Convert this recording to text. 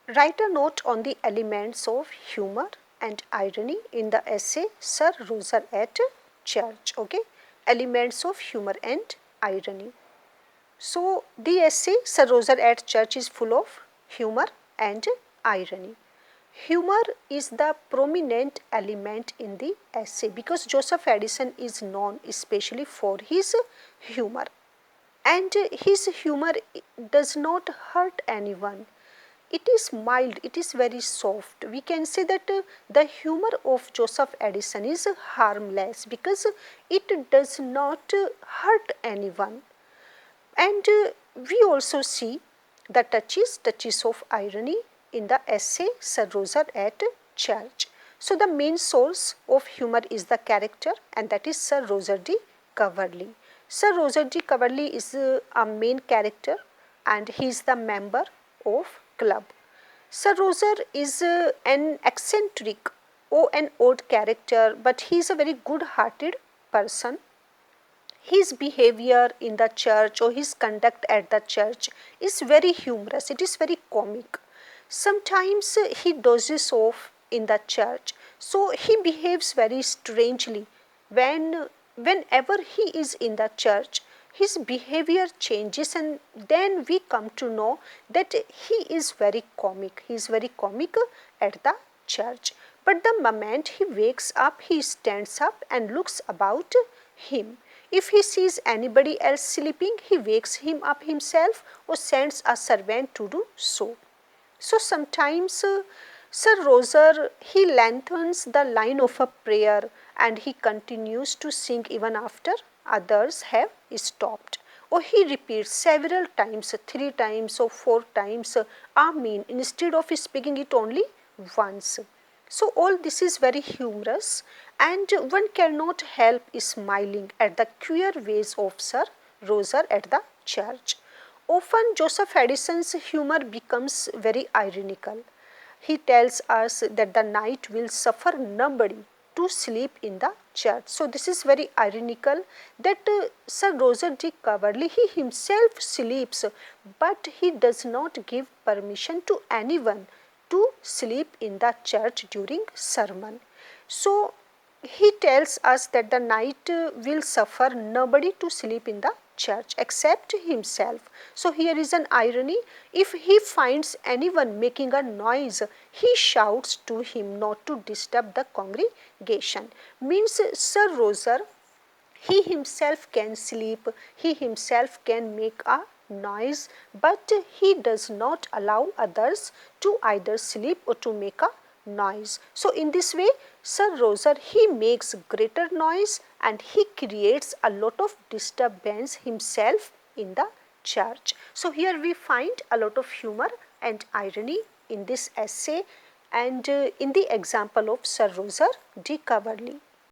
Write a note on the elements of humor and irony in the essay Sir Roger at Church. Okay, elements of humor and irony. So, the essay Sir Roger at Church is full of humor and irony. Humor is the prominent element in the essay because Joseph Addison is known especially for his humor, and his humor does not hurt anyone. It is mild, it is very soft. We can say that the humor of Joseph Addison is harmless because it does not hurt anyone. And we also see the touches of irony in the essay Sir Roger at Church. So, the main source of humor is the character, and that is Sir Roger de Coverley. Sir Roger de Coverley is a main character, and he is the member of club. Sir Roger is an eccentric or an odd character, but he is a very good-hearted person. His behavior in the church or his conduct at the church is very humorous, it is very comic. Sometimes he dozes off in the church, so he behaves very strangely. Whenever he is in the church, his behavior changes, and then we come to know that he is very comic. He is very comic at the church. But the moment he wakes up, he stands up and looks about him. If he sees anybody else sleeping, he wakes him up himself or sends a servant to do so. So sometimes Sir Roger, he lengthens the line of a prayer and he continues to sing even after others have stopped. Or he repeats several times, 3 times or 4 times, Amen, instead of speaking it only once. So all this is very humorous, and one cannot help smiling at the queer ways of Sir Roger at the church. Often Joseph Addison's humor becomes very ironical. He tells us that the night will suffer nobody to sleep in the church. So this is very ironical that Sir Roger de Coverley, he himself sleeps, but he does not give permission to anyone to sleep in the church during sermon. So he tells us that the night will suffer nobody to sleep in the church except himself. So here is an irony. If he finds anyone making a noise, he shouts to him not to disturb the congregation. Means Sir Roger, he himself can sleep, he himself can make a noise, but he does not allow others to either sleep or to make a noise. So in this way, Sir Roger, he makes greater noise and he creates a lot of disturbance himself in the church. So here we find a lot of humor and irony in this essay and in the example of Sir Roger de Coverley.